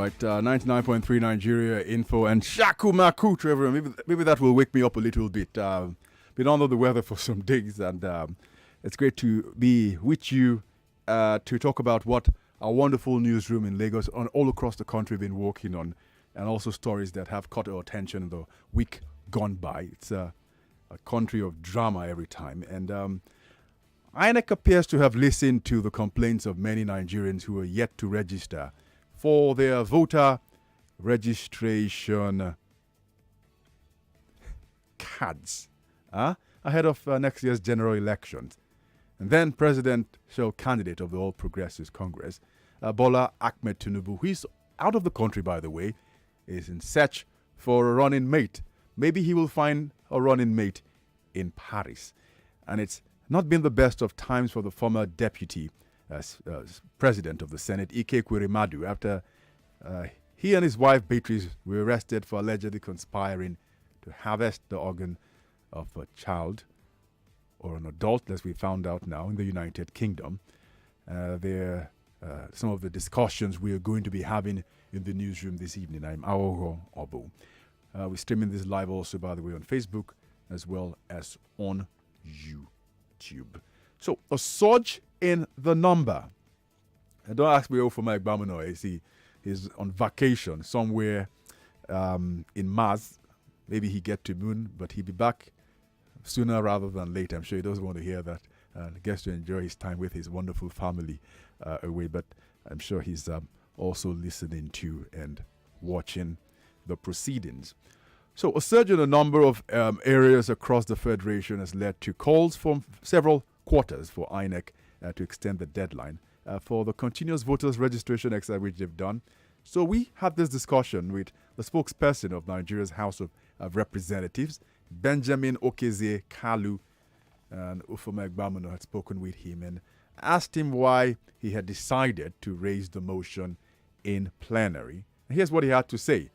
right, 99.3 Nigeria info and Shaku Maku, Trevor. Maybe that will wake me up a little bit. Been under the weather for some days, and it's great to be with you to talk about what our wonderful newsroom in Lagos and all across the country been working on, and also stories that have caught our attention in the week gone by. It's a country of drama every time, and INEC appears to have listened to the complaints of many Nigerians who are yet to register for their voter registration cards ahead of next year's general elections. And then presidential candidate of the All Progressives Congress, Bola Ahmed Tinubu, who is out of the country, by the way, is in search for a running mate. Maybe he will find a running mate in Paris. And it's not been the best of times for the former deputy president of the Senate, Ekweremadus, after he and his wife Beatrice were arrested for allegedly conspiring to harvest the organ of a child or an adult, as we found out now, in the United Kingdom. There are some of the discussions we are going to be having in the newsroom this evening. I'm Aghogho, Oboh. We're streaming this live also, by the way, on Facebook as well as on YouTube. So, a surge in the number. And don't ask me for my Egbamuno. He's on vacation somewhere in Mars. Maybe he get to Moon, but he'll be back sooner rather than later. I'm sure he doesn't want to hear that. And gets to enjoy his time with his wonderful family away. But I'm sure he's also listening to and watching the proceedings. So a surge in a number of areas across the Federation has led to calls from several quarters for INEC to extend the deadline for the continuous voters registration exercise which they've done. So we had this discussion with the spokesperson of Nigeria's House of Representatives, Benjamin Okezie Kalu, and Ufuoma Egbamuno had spoken with him and asked him why he had decided to raise the motion in plenary. And here's what he had to say.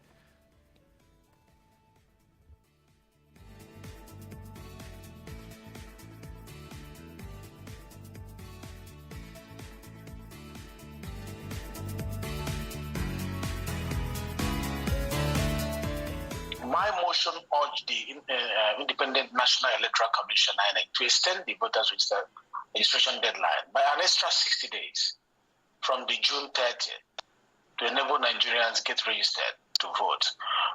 My motion urged the Independent National Electoral Commission, INEC, to extend the voters registration deadline by an extra 60 days from the June 30th to enable Nigerians get registered to vote.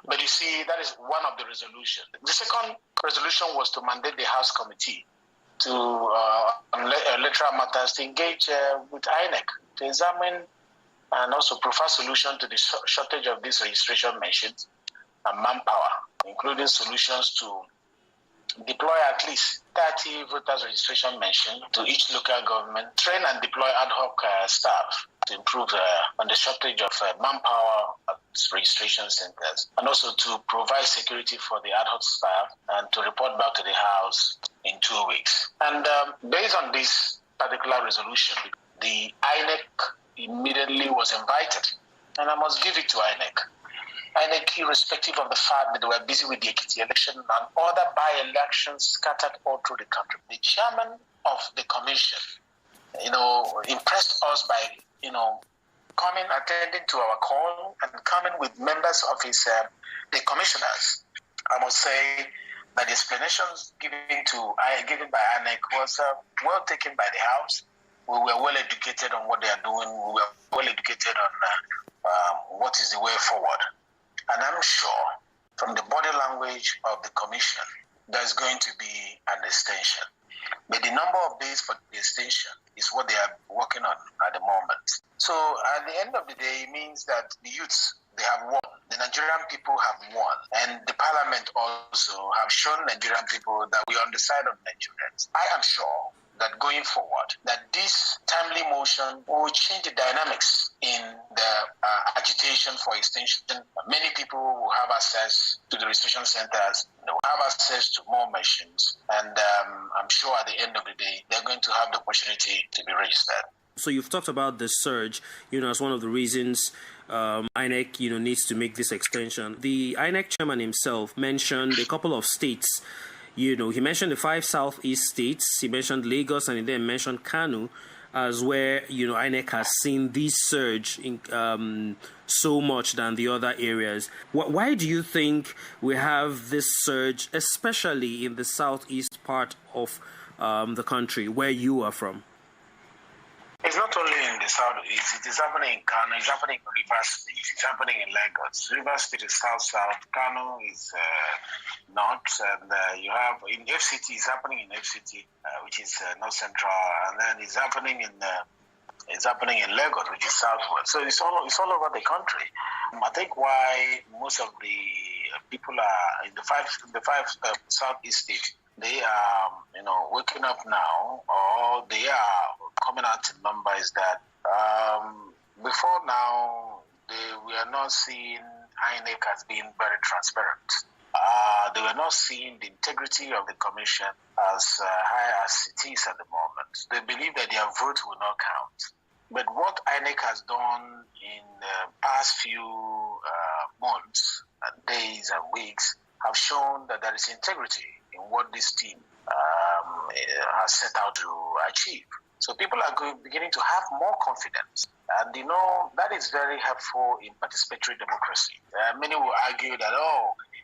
But you see, that is one of the resolutions. The second resolution was to mandate the House Committee to on electoral matters to engage with INEC to examine and also provide solution to the shortage of these registration machines and manpower, including solutions to deploy at least 30 voters registration machines to each local government, train and deploy ad hoc staff to improve on the shortage of manpower at registration centers, and also to provide security for the ad hoc staff and to report back to the House in 2 weeks. And based on this particular resolution, the INEC immediately was invited, and I must give it to INEC. INEC, irrespective of the fact that they were busy with the Ekiti election and other by-elections scattered all through the country. The chairman of the commission, impressed us by, coming, attending to our call and coming with members of his, the commissioners. I must say that the explanations given by INEC was well taken by the House. We were well educated on what they are doing. We were well educated on what is the way forward. And I'm sure from the body language of the commission, there's going to be an extension. But the number of days for the extension is what they are working on at the moment. So at the end of the day, it means that the youths, they have won. The Nigerian people have won. And the parliament also have shown Nigerian people that we are on the side of Nigerians. I am sure that going forward, that this timely motion will change the dynamics in the agitation for extension. Many people will have access to the registration centers. They will have access to more machines. And I'm sure at the end of the day, they're going to have the opportunity to be registered. So you've talked about the surge, as one of the reasons INEC, needs to make this extension. The INEC chairman himself mentioned a couple of states. He mentioned the 5 southeast states. He mentioned Lagos, and he then mentioned Kano as where, INEC has seen this surge in so much than the other areas. Why do you think we have this surge, especially in the southeast part of the country, where you are from? It's not only in the southeast, it is happening in Kano, it's happening in Rivers State, it's happening in Lagos. Rivers State is south-south, Kano is north, and you have in FCT, it's happening in FCT, which is north-central, and then it's happening in Lagos, which is southwest. So it's all over the country. I think why most of the people are in the five southeast states, they are, waking up now, or they are coming out in numbers that before now, we are not seeing INEC as being very transparent. They were not seeing the integrity of the commission as high as it is at the moment. They believe that their vote will not count. But what INEC has done in the past few months and days and weeks have shown that there is integrity in what this team has set out to achieve. So people are beginning to have more confidence. And, that is very helpful in participatory democracy. Many will argue that,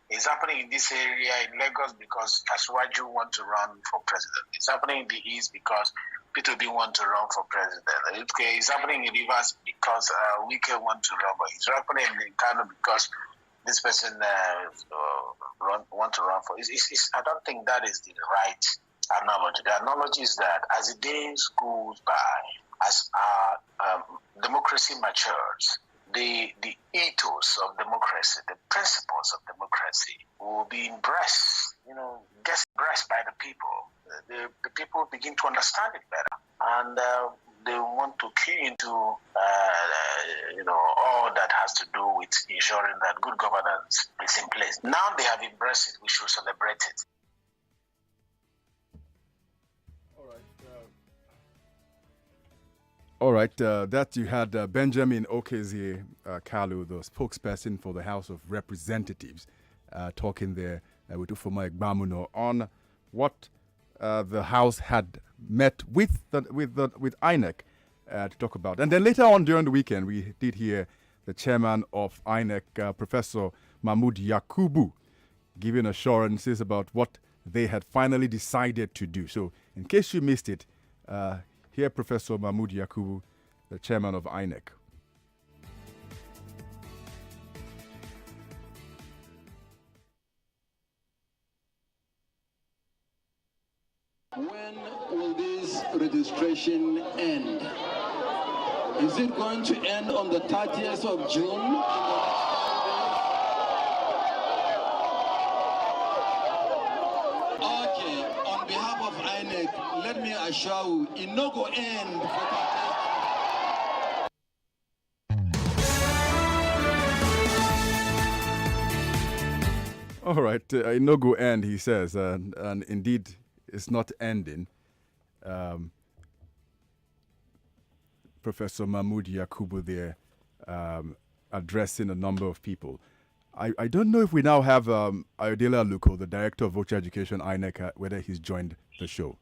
it's happening in this area in Lagos because Asiwaju want to run for president. It's happening in the East because P2B want to run for president. Okay, it's happening in Rivers because Wike want to run, but it's happening in Kano because this person want to run for. I don't think that is the right analogy. The analogy is that as the days goes by, as our democracy matures, the ethos of democracy, the principles of democracy will be embraced, gets embraced by the people. The people begin to understand it better, and they want to key into, all that has to do with ensuring that good governance is in place. Now they have embraced it. We should celebrate it. All right, that you had Benjamin Okezie Kalu, the spokesperson for the House of Representatives, talking there with Ufuoma Egbamuno on what the House had met with INEC to talk about. And then later on during the weekend, we did hear the chairman of INEC, Professor Mahmood Yakubu, giving assurances about what they had finally decided to do. So in case you missed it, here, Professor Mahmood Yakubu, the chairman of INEC. When will this registration end? Is it going to end on the 30th of June? Let me assure you, it no go end. All right, it no go end, he says, and indeed, it's not ending. Professor Mahmood Yakubu there addressing a number of people. I don't know if we now have Ayodele Aluko, the Director of Voter Education, INEC, whether he's joined the show.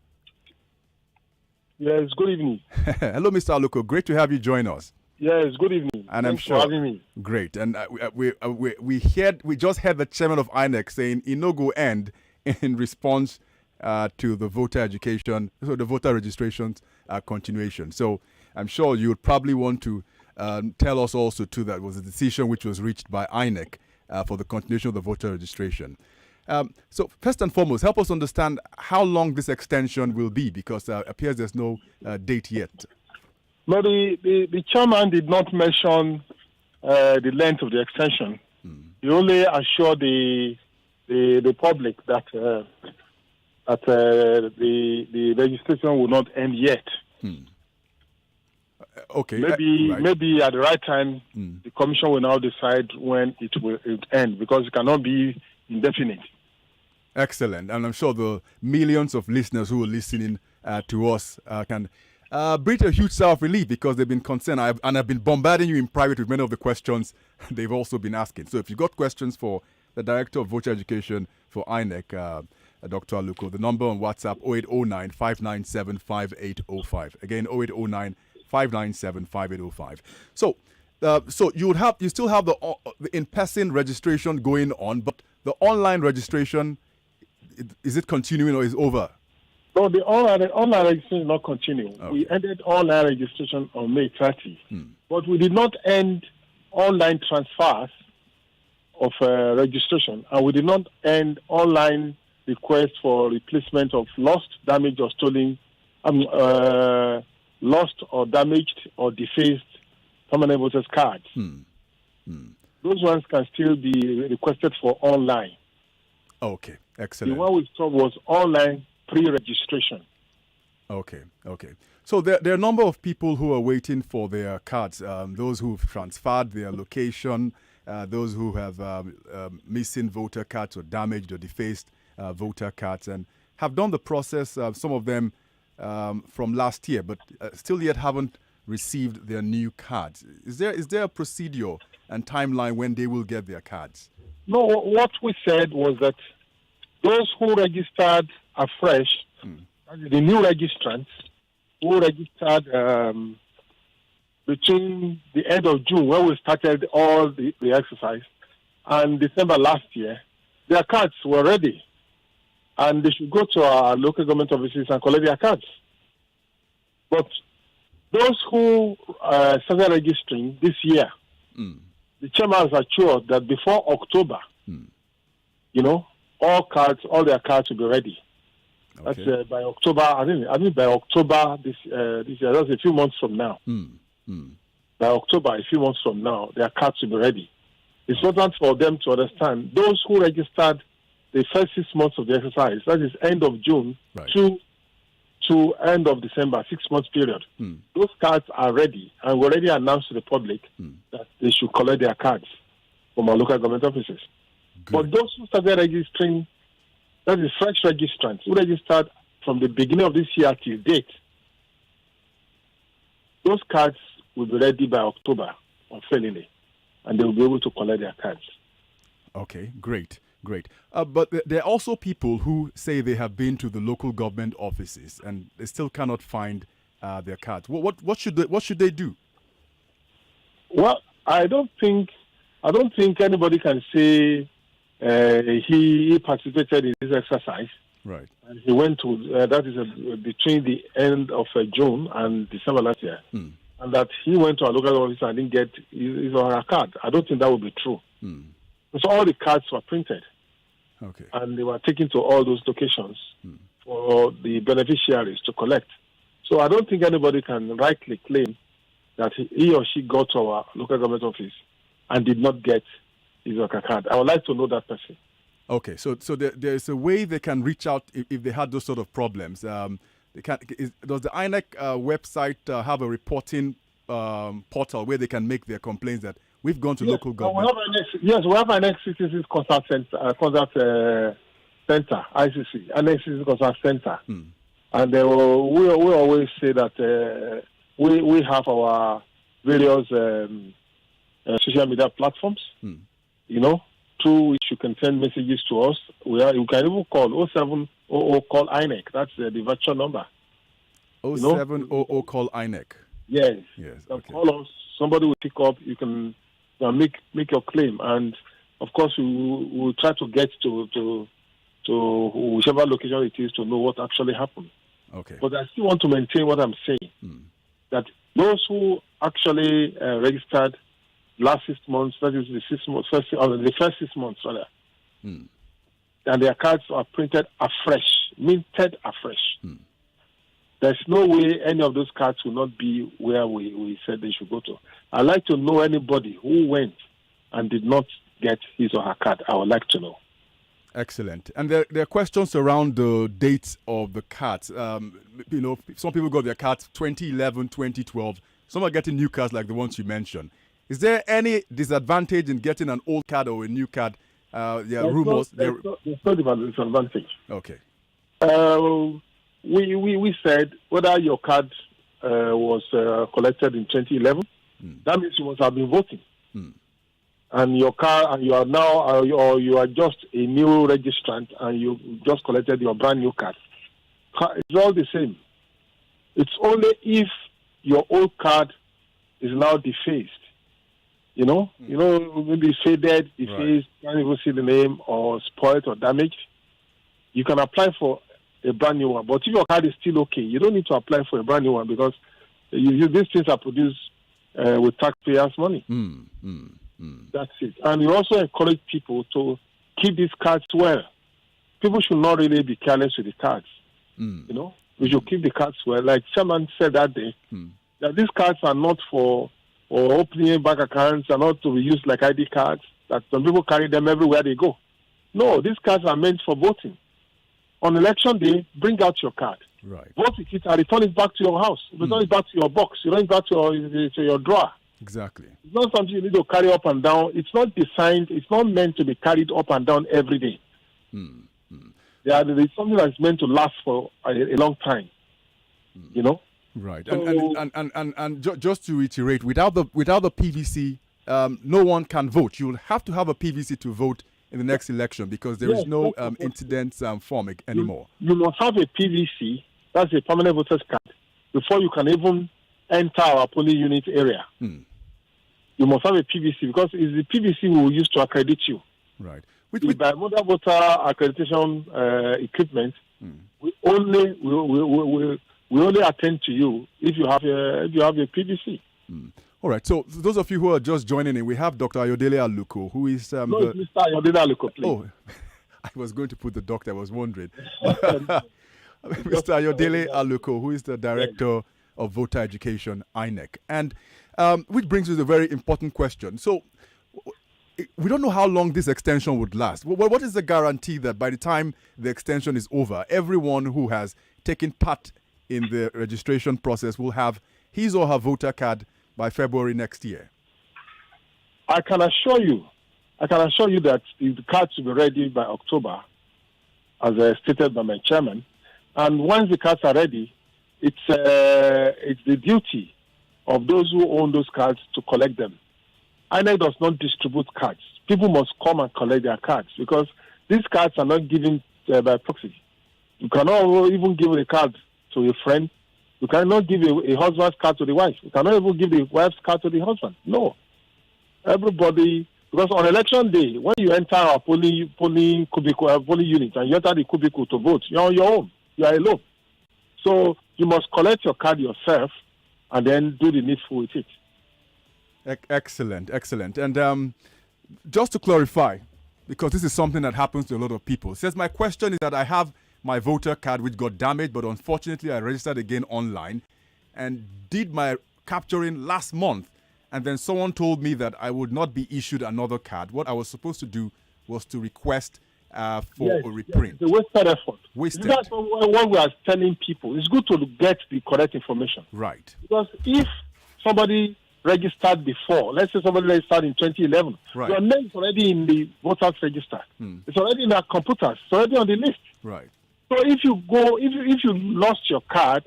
Yes, good evening. Hello, Mr. Aluko. Great to have you join us. Yes, good evening. And Thanks I'm sure for having me. Great. And we just heard the chairman of INEC saying it no go end in response to the voter education, so the voter registrations continuation. So I'm sure you would probably want to tell us also too that was a decision which was reached by INEC for the continuation of the voter registration. So first and foremost, help us understand how long this extension will be, because it appears there's no date yet. No, the chairman did not mention the length of the extension. He only assured the public that the registration will not end yet. Okay. Maybe at the right time, the commission will now decide when it will end, because it cannot be indefinite. Excellent. And I'm sure the millions of listeners who are listening to us can breathe a huge sigh of relief, because they've been concerned. I've been bombarding you in private with many of the questions they've also been asking. So if you've got questions for the Director of Voter Education for INEC, Dr. Aluko. The number on WhatsApp 0809 597 5805. Again, 0809 597 5805. So you still have the in-person registration going on, but the online registration, is it continuing or is it over? No, the online registration is not continuing. Okay. We ended online registration on May 30, but we did not end online transfers of registration, and we did not end online requests for replacement of lost, damaged, or stolen, lost or damaged or defaced permanent voters cards. Those ones can still be requested for online. Okay, excellent. The one we stopped was online pre-registration. Okay. So there are a number of people who are waiting for their cards. Those who've transferred their location, those who have missing voter cards or damaged or defaced voter cards, and have done the process. Some of them from last year, but still yet haven't received their new cards. Is there a procedure and timeline when they will get their cards? No, what we said was that those who registered afresh, the new registrants who registered between the end of June, when we started all the exercise, and December last year, their cards were ready. And they should go to our local government offices and collect their cards. But those who started registering this year, the chairman has assured that before October, all their cards will be ready. Okay. That's by October. I think by October this year. That's a few months from now. By October, a few months from now, their cards will be ready. It's important for them to understand those who registered the first 6 months of the exercise. That is end of June to end of December, 6 months period. Those cards are ready, and we already announced to the public that they should collect their cards from our local government offices. Good. But those who started registering, that is fresh registrants who registered from the beginning of this year till date, those cards will be ready by October unfailingly, and they will be able to collect their cards. Okay, great. But there are also people who say they have been to the local government offices and they still cannot find their cards. What should they do? Well, I don't think anybody can say he participated in this exercise. Right. And he went to that is between the end of June and December last year, and that he went to a local office and didn't get his or her card. I don't think that would be true. So all the cards were printed, and they were taken to all those locations for the beneficiaries to collect. So I don't think anybody can rightly claim that he or she got to our local government office and did not get his or her card. I would like to know that person. Okay, so there's a way they can reach out if they had those sort of problems. Does the INEC website have a reporting portal where they can make their complaints that we've gone to local government? We have an INEC Citizens Consult Center, ICC, INEC Citizens Consult Center. And we always say that we have our various social media platforms, through which you can send messages to us. You can even call 0700 call INEC. That's the virtual number. 0700 call INEC. Yes. Okay. Call us. Somebody will pick up. You can make your claim, and of course we will try to get to whichever location it is to know what actually happened. Okay. But I still want to maintain what I'm saying, that those who actually registered last 6 months, that is the first 6 months, rather, and their cards are printed afresh, minted afresh. There's no way any of those cards will not be where we said they should go to. I'd like to know anybody who went and did not get his or her card. I would like to know. Excellent. And there are questions around the dates of the cards. Some people got their cards 2011, 2012. Some are getting new cards like the ones you mentioned. Is there any disadvantage in getting an old card or a new card? There's rumors. There's no disadvantage. Okay. We said whether your card was collected in 2011, that means you must have been voting. and your car, and you are now, or you are just a new registrant, and you just collected your brand new card. It's all the same. It's only if your old card is now defaced. Maybe faded, defaced, can't even see the name, or spoiled or damaged. You can apply for a brand new one. But if your card is still okay, you don't need to apply for a brand new one because these things are produced with taxpayers' money. That's it. And we also encourage people to keep these cards well. People should not really be careless with the cards. We should keep the cards well. Like Chairman said that day, that these cards are not for opening bank accounts, are not to be used like ID cards, that some people carry them everywhere they go. No, these cards are meant for voting. On election day, bring out your card. Right. Vote with it and return it back to your house. Return it back to your box. Return it back to your drawer. Exactly. It's not something you need to carry up and down. It's not designed, it's not meant to be carried up and down every day. It's something that's meant to last for a long time. Right. So, and just to reiterate, without the PVC, no one can vote. You'll have to have a PVC to vote in the next election because there is no incident form anymore. You must have a PVC, that's a permanent voter's card, before you can even enter our polling unit area. You must have a PVC because it's the PVC we will use to accredit you. Right. By modern voter accreditation equipment, we only attend to you if you have a PVC. All right. So those of you who are just joining in, we have Dr. Ayodele Aluko, who is Mr. Ayodele Aluko, please. Oh, I was going to put the doctor. I was wondering. Mr. Ayodele Aluko, who is the director of voter education, INEC, and which brings us a very important question. So we don't know how long this extension would last. What is the guarantee that by the time the extension is over, everyone who has taken part in the registration process will have his or her voter card by February next year? I can assure you that the cards will be ready by October, as stated by my chairman. And once the cards are ready, it's the duty of those who own those cards to collect them. INEC does not distribute cards. People must come and collect their cards because these cards are not given by proxy. You cannot even give a card to a friend. You cannot give a husband's card to the wife. You cannot even give the wife's card to the husband. No. Everybody, because on election day, when you enter our polling cubicle, polling unit, and you enter the cubicle to vote, you're on your own. You are alone. So you must collect your card yourself and then do the needful with it. Excellent. And just to clarify, because this is something that happens to a lot of people, says my question is that I have my voter card which got damaged, but unfortunately I registered again online and did my capturing last month, and then someone told me that I would not be issued another card. What I was supposed to do was to request for a reprint. It's a wasted effort. Wasted. That's what we are telling people. It's good to get the correct information. Right. Because if somebody registered before, let's say somebody registered in 2011, right, your name is already in the voters register. It's already in our computers. It's already on the list. Right. So if you lost your card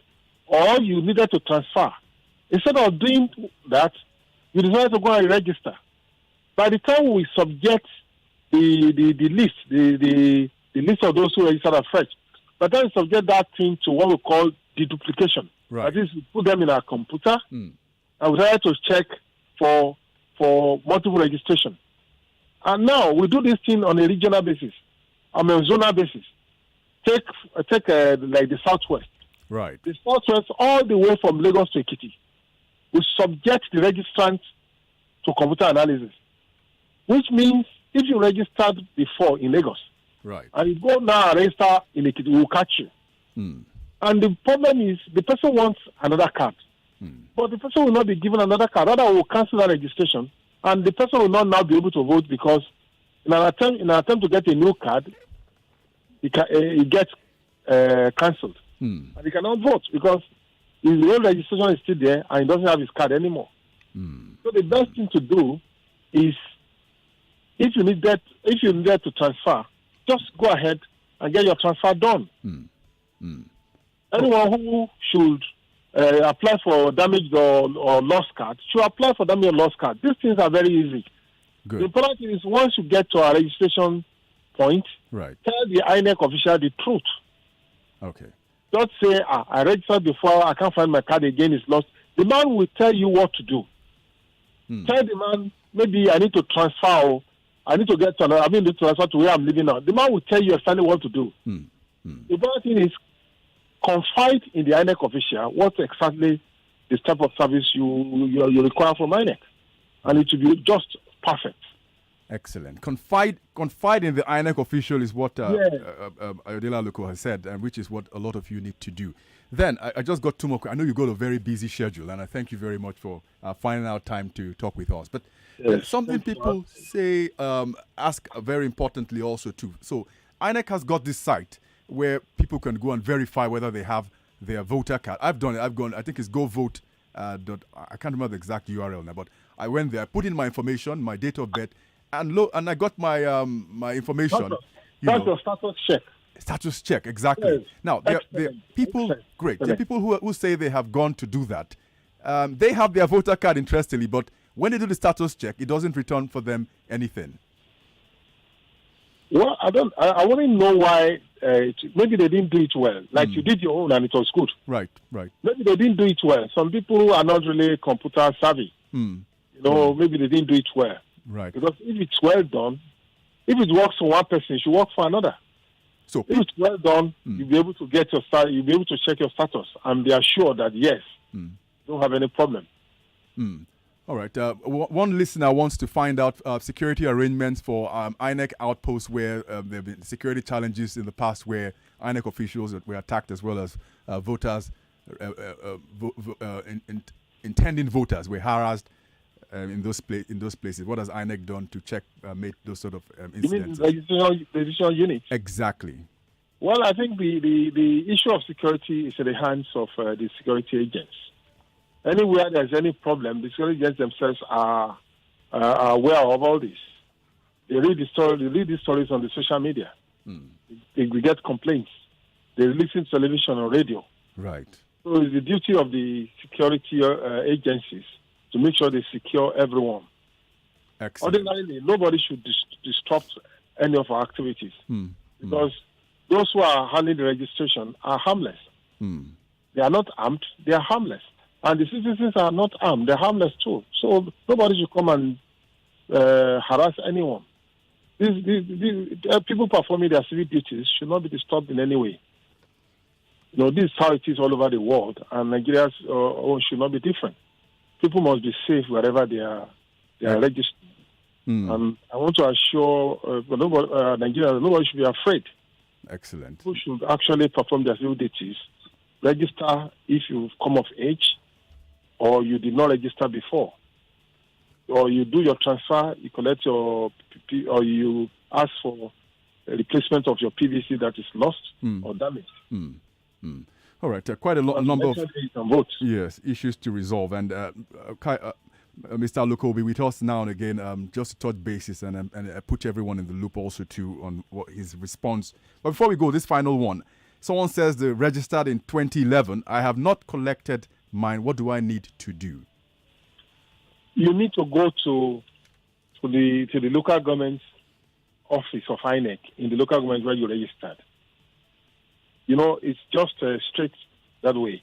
or you needed to transfer, instead of doing that, you decided to go and register. By the time we subject the list, the list of those who registered afresh, by the time we subject that thing to what we call deduplication. Right. That is, we put them in our computer and we try to check for multiple registration. And now we do this thing on a regional basis, on a zonal basis. Take like the Southwest. Right. The Southwest, all the way from Lagos to Ekiti, we subject the registrant to computer analysis, which means if you registered before in Lagos, right, and you go now and register in Ekiti, we will catch you. And the problem is the person wants another card, but the person will not be given another card. Rather, we will cancel that registration, and the person will not now be able to vote because in an attempt to get a new card, it gets cancelled. And he cannot vote because his old registration is still there and he doesn't have his card anymore. So the best thing to do is if you need to transfer, just go ahead and get your transfer done. Anyone who should apply for damaged or lost card should apply for damaged or lost card. These things are very easy. Good. The important thing is once you get to our registration point, Right. tell the INEC official the truth. Okay. Don't say, I registered before, I can't find my card again, it's lost. The man will tell you what to do. Tell the man, maybe I need to transfer, or I need to get to another, to transfer to where I'm living now. The man will tell you exactly what to do. The important thing is confide in the INEC official what exactly the type of service you require from INEC. And it will be just perfect. Excellent. Confide in the INEC official is what Ayodele Aluko has said, and which is what a lot of you need to do. Then, I just got two more. I know you got a very busy schedule, and I thank you very much for finding out time to talk with us. But something people say, ask very importantly also too. So, INEC has got this site where people can go and verify whether they have their voter card. I've done it. I think it's GoVote. I can't remember the exact URL now, but I went there, put in my information, my date of birth, and I got my my information. That's your status check. Status check, exactly. Yes. Now, there are people, great. There are people who say they have gone to do that. They have their voter card, interestingly, but when they do the status check, it doesn't return for them anything. Well, I want to know why. Maybe they didn't do it well. Like you did your own and it was good. Right. Maybe they didn't do it well. Some people are not really computer savvy. Maybe they didn't do it well. Right. Because if it's well done, if it works for one person, it should work for another. So if it's well done, you'll be able to get your you'll be able to check your status, and they are sure that yes, you don't have any problem. All right. One listener wants to find out security arrangements for INEC outposts where there have been security challenges in the past where INEC officials were attacked as well as voters, intending voters were harassed in those places. What has INEC done to check, make those sort of incidents? You mean registration units? Exactly. Well, I think the issue of security is in the hands of the security agents. Anywhere there's any problem, the security agents themselves are aware of all this. They read the stories on the social media. They get complaints. They listen to television or radio. Right. So it's the duty of the security agencies to make sure they secure everyone. Excellent. Ordinarily, nobody should disrupt any of our activities because those who are handling the registration are harmless. They are not armed, they are harmless. And the citizens are not armed, they're harmless too. So nobody should come and harass anyone. These people performing their civic duties should not be disturbed in any way. This is how it is all over the world, and Nigeria's should not be different. People must be safe wherever they are registered. And I want to assure Nigerians nobody should be afraid. Excellent. People should actually perform their civil duties. Register if you've come of age, or you did not register before, or you do your transfer, you collect your or you ask for a replacement of your PVC that is lost or damaged. All right, quite a number of issues to resolve. And Mr. Aluko will be with us now and again, just to touch bases and put everyone in the loop also too on what his response. But before we go, this final one. Someone says they registered in 2011. I have not collected mine. What do I need to do? You need to go to the local government office of INEC in the local government where you registered. It's just straight that way.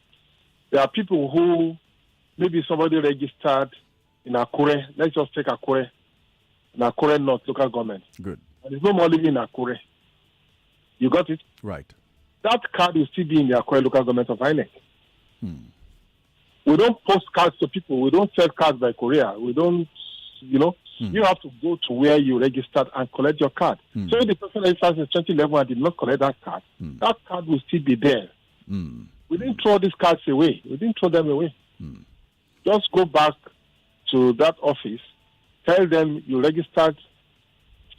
There are people who, maybe somebody registered in Akure. Let's just take Akure, in Akure North local government. Good. And there's no more living in Akure. You got it? Right. That card will still be in the Akure local government of INEC. We don't post cards to people. We don't sell cards by courier. We don't, you have to go to where you registered and collect your card. So if the person registered in 2011 and did not collect that card will still be there. We didn't throw these cards away. We didn't throw them away. Just go back to that office, tell them you registered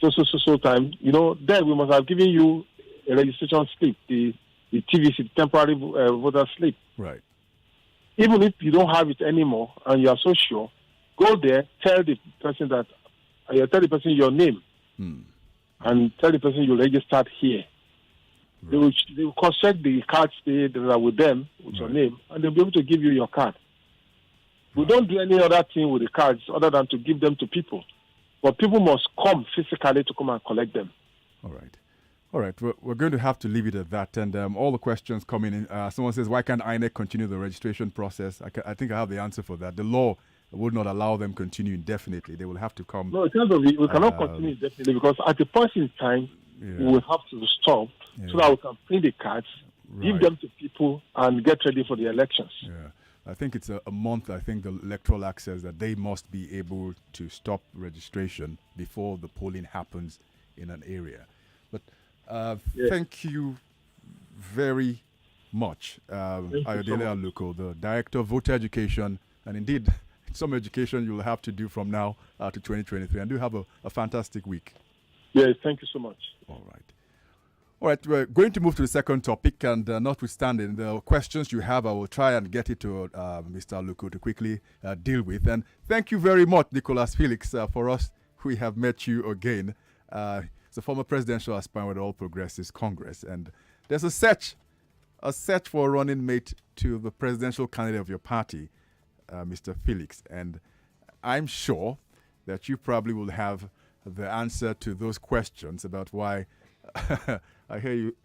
so time. Then we must have given you a registration slip, the TVC, temporary voter slip. Right. Even if you don't have it anymore and you are so sure, go there, tell the person your name, and tell the person you registered here. Right. They will cross-check the cards that are with them, with your name, and they'll be able to give you your card. We don't do any other thing with the cards other than to give them to people. but people must come physically to come and collect them. All right. All right, we're going to have to leave it at that. And all the questions coming in. Someone says, why can't INEC continue the registration process? I think I have the answer for that. The law would not allow them continue indefinitely. They will have to come. No, in terms of we cannot continue indefinitely because at the point in time, we will have to stop so that we can print the cards, give them to people, and get ready for the elections. Yeah. I think it's a month, I think the electoral act says that they must be able to stop registration before the polling happens in an area. But thank you very much, Ayodele Aluko, the Director of Voter Education, and indeed some education you'll have to do from now to 2023. And do have a fantastic week. Yes, thank you so much. All right. All right, we're going to move to the second topic, and notwithstanding the questions you have, I will try and get it to Mr. Aluko to quickly deal with. And thank you very much, Nicholas Felix, for us. We have met you again. He's a former presidential aspirant with All Progressives Congress, and there's a search for a running mate to the presidential candidate of your party, Mr. Felix. And I'm sure that you probably will have the answer to those questions about why. I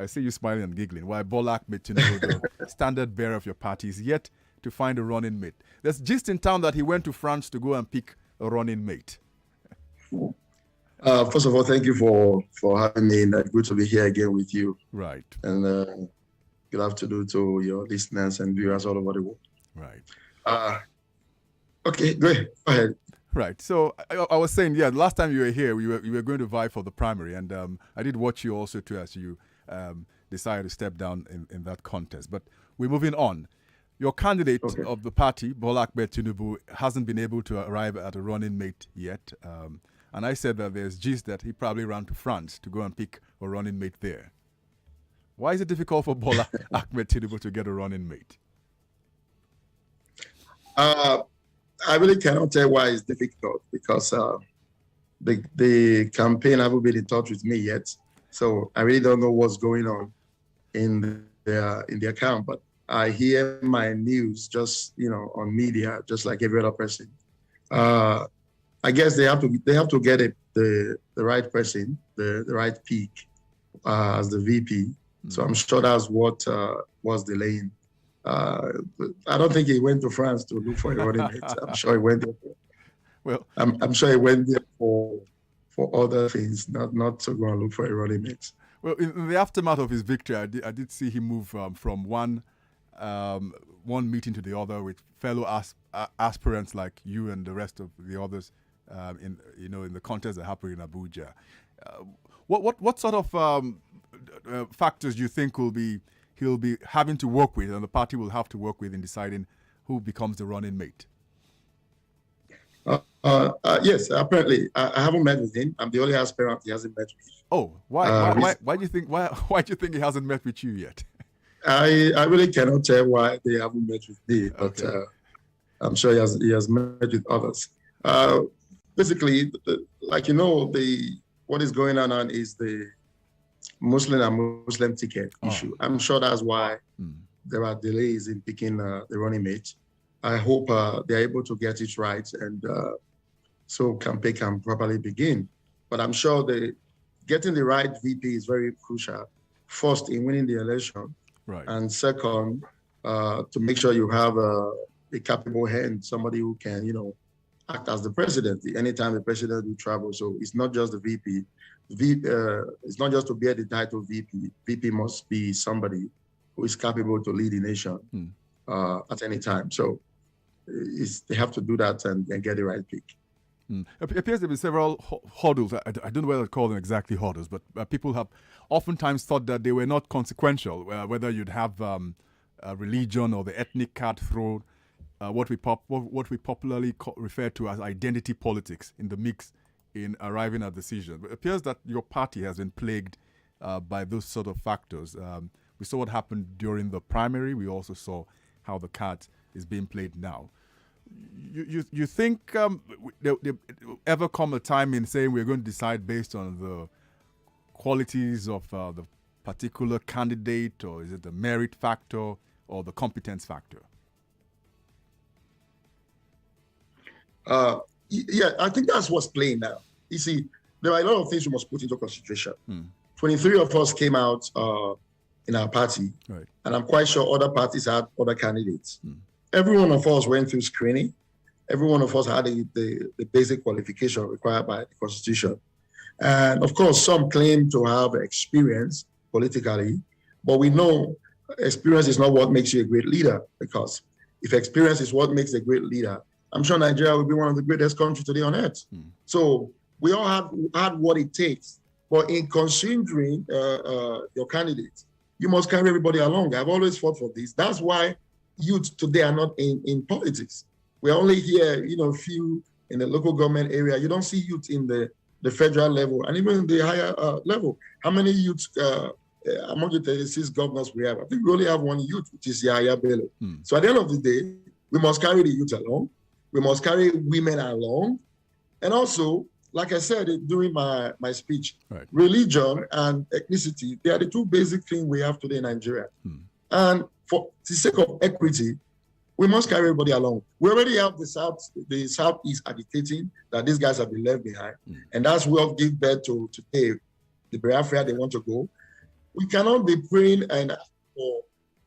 see you smiling and giggling. Why Bola Ahmed Tinubu, the standard bearer of your party, is yet to find a running mate. There's gist in town that he went to France to go and pick a running mate. First of all, thank you for having me. Good to be here again with you. Right. And good afternoon to your listeners and viewers all over the world. Right. Okay, go ahead. Right. So I was saying, yeah, last time you were here, you were going to vie for the primary, and I did watch you also too as you decided to step down in that contest. But we're moving on. Your candidate of the party, Bola Ahmed Tinubu, hasn't been able to arrive at a running mate yet. And I said that there's gist that he probably ran to France to go and pick a running mate there. Why is it difficult for Bola Ahmed Tinubu to get a running mate? I really cannot tell why it's difficult because the campaign haven't been in touch with me yet. So I really don't know what's going on in their camp. But I hear my news just on media, just like every other person. I guess they have to get the right person, the right pick as the VP. Mm-hmm. So I'm sure that's what was delaying. I don't think he went to France to look for a running mate. I'm sure he went there. I'm sure he went there for other things, not to go and look for a running mate. Well, in the aftermath of his victory, I did see him move from one meeting to the other with fellow aspirants like you and the rest of the others in the contest that happened in Abuja. What sort of factors do you think he'll be having to work with, and the party will have to work with in deciding who becomes the running mate? Yes, apparently I haven't met with him. I'm the only aspirant he hasn't met with. Oh, why do you think he hasn't met with you yet? I really cannot tell why they haven't met with me, but I'm sure he has met with others. Basically, what is going on is the Muslim and Muslim ticket issue. I'm sure that's why there are delays in picking the running mate. I hope they're able to get it right, and so campaign can properly begin. But I'm sure getting the right VP is very crucial. First, in winning the election, right, and second, to make sure you have a capable hand, somebody who can, act as the president anytime the president will travel. So it's not just the VP. It's not just to bear the title VP. VP must be somebody who is capable to lead the nation at any time. So they have to do that and get the right pick. It appears there have been several hurdles. I don't know whether to call them exactly hurdles, but people have oftentimes thought that they were not consequential, whether you'd have a religion or the ethnic card thrown, what we popularly refer to as identity politics in the mix in arriving at decisions. But it appears that your party has been plagued by those sort of factors. We saw what happened during the primary. We also saw how the card is being played now. You think there will ever come a time in saying we're going to decide based on the qualities of the particular candidate, or is it the merit factor or the competence factor? Yeah, I think that's what's playing now. You see, there are a lot of things we must put into consideration. 23 of us came out in our party, right, and I'm quite sure other parties had other candidates. Every one of us went through screening. Every one of us had the basic qualification required by the Constitution. And of course, some claim to have experience politically, but we know experience is not what makes you a great leader, because if experience is what makes a great leader, I'm sure Nigeria will be one of the greatest countries today on earth. So we all had what it takes. But in considering your candidates, you must carry everybody along. I've always fought for this. That's why youth today are not in politics. We're only here, few in the local government area. You don't see youth in the federal level and even the higher level. How many youths among the 36 governors we have? I think we only have one youth, which is Yahya Bello. So at the end of the day, we must carry the youth along. We must carry women along. And also, like I said during my speech, right, religion and ethnicity, they are the two basic things we have today in Nigeria. And for the sake of equity, we must carry everybody along. We already have the Southeast agitating that these guys have been left behind. And that's what give birth to today, the Biafra they want to go. We cannot be praying for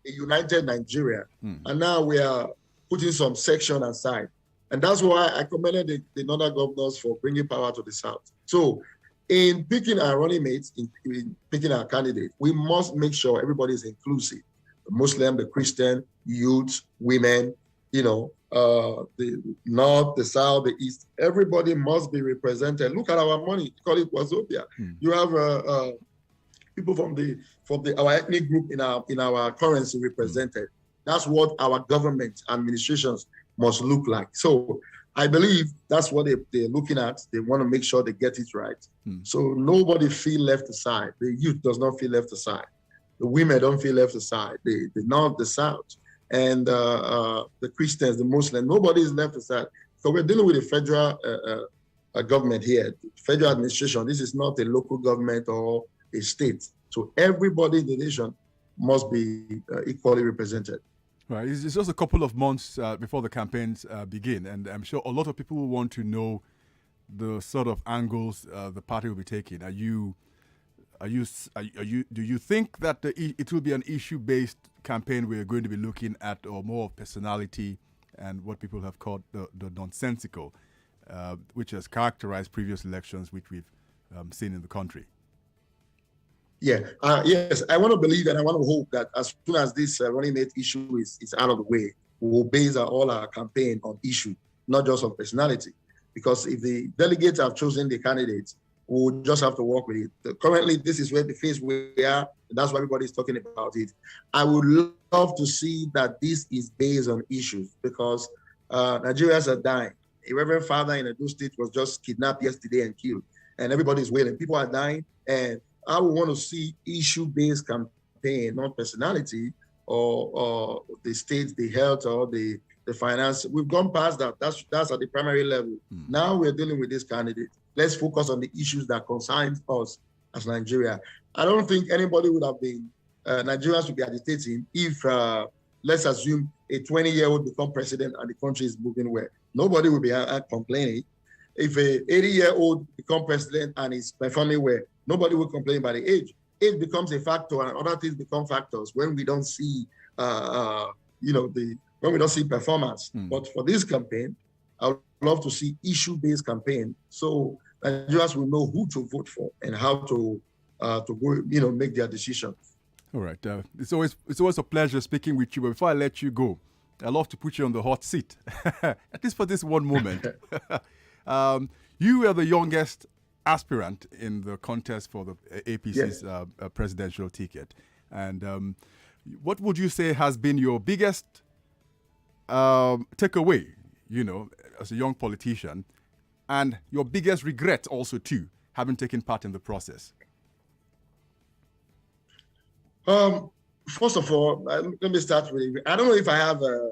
a united Nigeria. And now we are putting some section aside. And that's why I commended the northern governors for bringing power to the South. So in picking our running mates, in picking our candidates, we must make sure everybody is inclusive. The Muslim, the Christian, youth, women, the North, the South, the East, everybody must be represented. Look at our money, call it Wazobia. You have people from our ethnic group in our currency represented. That's what our government administrations must look like. So I believe that's what they're looking at. They want to make sure they get it right. So nobody feel left aside. The youth does not feel left aside. The women don't feel left aside. The North, the South, and the Christians, the Muslims, nobody is left aside. So we're dealing with the federal government here, federal administration. This is not a local government or a state. So everybody in the nation must be equally represented. Right. It's just a couple of months before the campaigns begin, and I'm sure a lot of people will want to know the sort of angles the party will be taking. Do you think that it will be an issue-based campaign we're going to be looking at, or more of personality and what people have called the nonsensical, which has characterized previous elections, which we've seen in the country? Yeah, yes, I want to believe and I want to hope that as soon as this running mate issue is out of the way, we will base all our campaign on issue, not just on personality. Because if the delegates have chosen the candidates, we will just have to work with it. Currently, this is where the phase we are, and that's why everybody's talking about it. I would love to see that this is based on issues, because Nigerians are dying. A Reverend Father in Edo State was just kidnapped yesterday and killed, and everybody's waiting. People are dying, and I would want to see issue-based campaign, not personality or the state, the health, or the finance. We've gone past that. That's at the primary level. Now we're dealing with this candidate. Let's focus on the issues that concern us as Nigeria. I don't think anybody would have been, Nigerians would be agitating if, let's assume, a 20-year-old become president and the country is moving well. Nobody will be complaining. If a 80-year-old become president and is performing well, nobody will complain about the age. Age becomes a factor, and other things become factors when we don't see, when we don't see performance. But for this campaign, I would love to see issue-based campaign, so Nigerians will know who to vote for and how to go, make their decision. All right, it's always a pleasure speaking with you. But before I let you go, I'd love to put you on the hot seat, at least for this one moment. You were the youngest aspirant in the contest for the APC's presidential ticket. And what would you say has been your biggest takeaway, as a young politician, and your biggest regret also too, having taken part in the process? First of all, let me start with, I don't know if I have a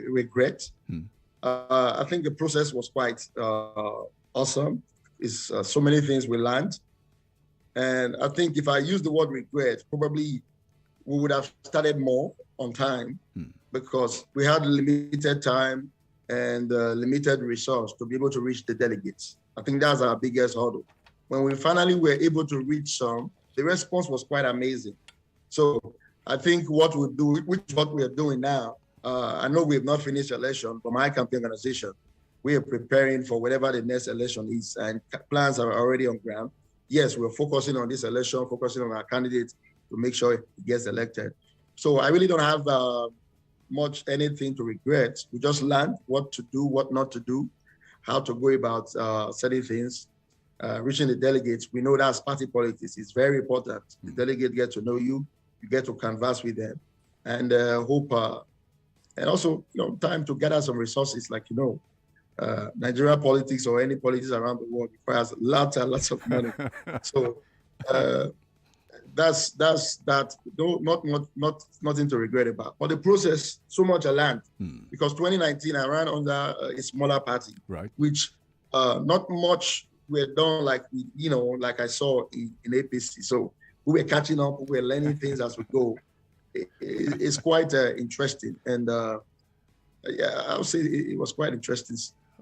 regret. I think the process was quite awesome. It's so many things we learned. And I think if I use the word regret, probably we would have started more on time, because we had limited time and limited resource to be able to reach the delegates. I think that's our biggest hurdle. When we finally were able to reach some, the response was quite amazing. So I think what we do, which is what we are doing now, I know we have not finished election, but my campaign organization, we are preparing for whatever the next election is, and plans are already on ground. Yes, we're focusing on this election, focusing on our candidates to make sure he gets elected. So I really don't have much anything to regret. We just learned what to do, what not to do, how to go about certain things, reaching the delegates. We know that's party politics. It's very important. The delegate get to know you, you get to converse with them, and hope, and also, time to gather some resources. Like, Nigeria politics or any politics around the world requires lots and lots of money. So that's that. Nothing to regret about. But the process, so much I learned, because 2019 I ran under a smaller party, right? Which not much were done like like I saw in APC. So we were catching up, we were learning things as we go. It's quite interesting, and yeah, I would say it was quite interesting.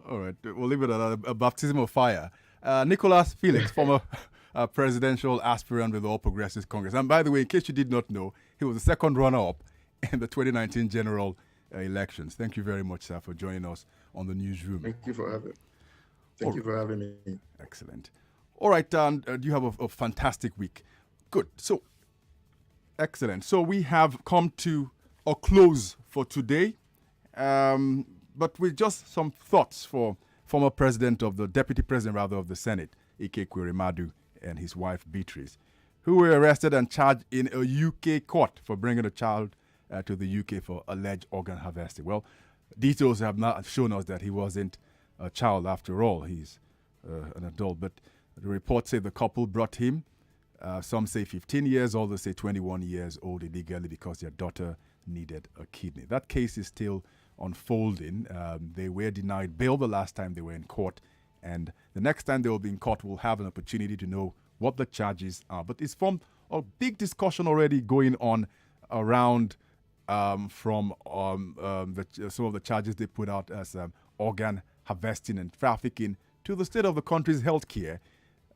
All right, we'll leave it at a baptism of fire. Nicholas Felix, former presidential aspirant with the All Progressives Congress. And by the way, in case you did not know, he was the second runner-up in the 2019 general elections. Thank you very much, sir, for joining us on the Newsroom. Thank you for having me. Thank you for having me. Excellent. All right, you have a fantastic week. Good. So, excellent. So we have come to a close for today. But with just some thoughts for former deputy president of the Senate, Ekweremadus, and his wife Beatrice, who were arrested and charged in a UK court for bringing a child to the UK for alleged organ harvesting. Well, details have not shown us that he wasn't a child after all. He's an adult. But the report said the couple brought him, some say 15 years old, others say 21 years old illegally because their daughter needed a kidney. That case is still unfolding. They were denied bail the last time they were in court, and the next time they will be in court, we'll have an opportunity to know what the charges are. But it's from a big discussion already going on around from some of the charges they put out as organ harvesting and trafficking to the state of the country's healthcare,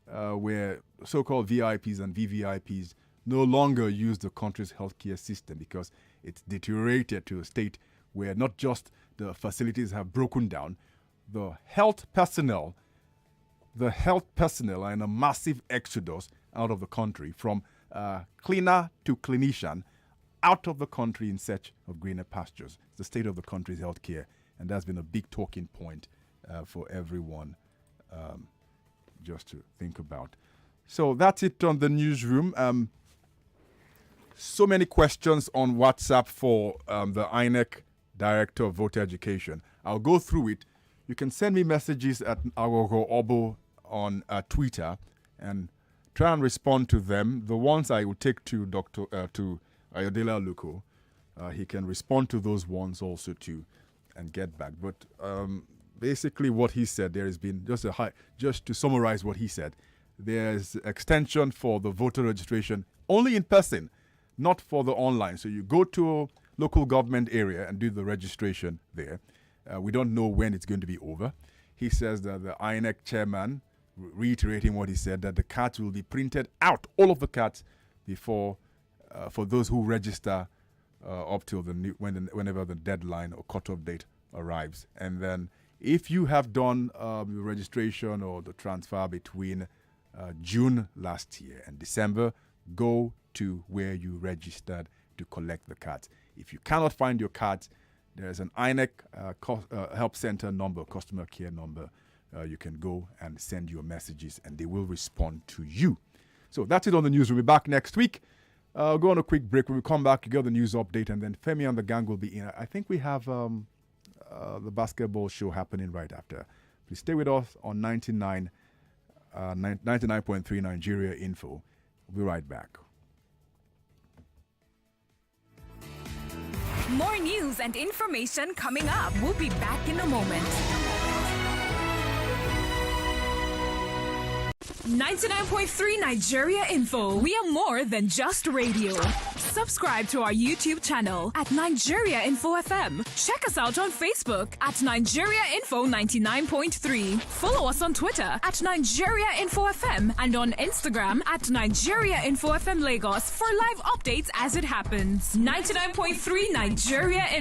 where so-called VIPs and VVIPs no longer use the country's healthcare system because it's deteriorated to a state where not just the facilities have broken down, the health personnel are in a massive exodus out of the country, from cleaner to clinician, out of the country in search of greener pastures. It's the state of the country's healthcare, and that's been a big talking point for everyone just to think about. So that's it on the Newsroom. So many questions on WhatsApp for the INEC Director of Voter Education. I'll go through it. You can send me messages at Aghogho Oboh on Twitter and try and respond to them. The ones I will take to to Ayodele Aluko, he can respond to those ones also too and get back. But basically what he said, there has been just to summarize what he said, there's extension for the voter registration only in person, not for the online. So you go to a local government area and do the registration there. We don't know when it's going to be over. He says that the INEC chairman, reiterating what he said, that the cards will be printed out, all of the cards, before for those who register up till whenever the deadline or cutoff date arrives. And then if you have done the registration or the transfer between June last year and December, go to where you registered to collect the cards. If you cannot find your cards, there's an INEC help center number, customer care number. You can go and send your messages and they will respond to you. So that's it on the news. We'll be back next week. We'll go on a quick break. When we come back, you get the news update, and then Femi and the gang will be in. I think we have the basketball show happening right after. Please stay with us on 99.3 Nigeria Info. We'll be right back. More news and information coming up. We'll be back in a moment. 99.3 Nigeria Info. We are more than just radio. Subscribe to our YouTube channel at Nigeria Info FM. Check us out on Facebook at Nigeria Info 99.3. Follow us on Twitter at Nigeria Info FM and on Instagram at Nigeria Info FM Lagos for live updates as it happens. 99.3 Nigeria Info.